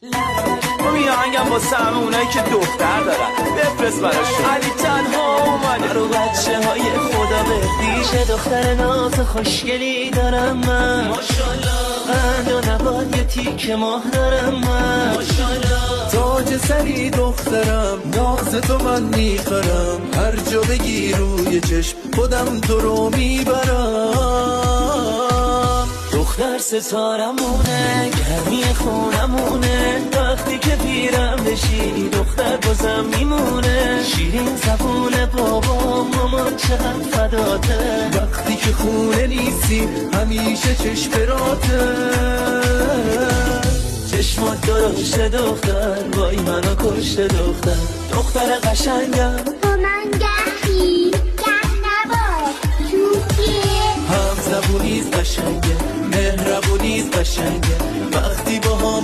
این آهنگم واسه همه اونایی که دختر دارن بفرست براشون. علی تنها اومده رو بچه های خدا بردی. چه دختر ناز خوشگلی دارم من ماشالله. قند و نبات یه تیک ماه دارم من ماشالله. تاج سری دخترم ناز تو من میخرم. هر جا بگی روی چشم خودم تو رو میبرم. دختر ستارمونه گرمی خونمونه. وقتی که پیرم بشی دختر بازم میمونه. شیرین زبون بابا مامان چقدر فداته. وقتی که خونه نیستی همیشه چشم راته. چشمات درشته دختر وای منو کشته دختر. دختر قشنگم با من گهی گه نباد توکیه. هم زبونیز قشنگه مهربونیز قشنگه. وقتی با هم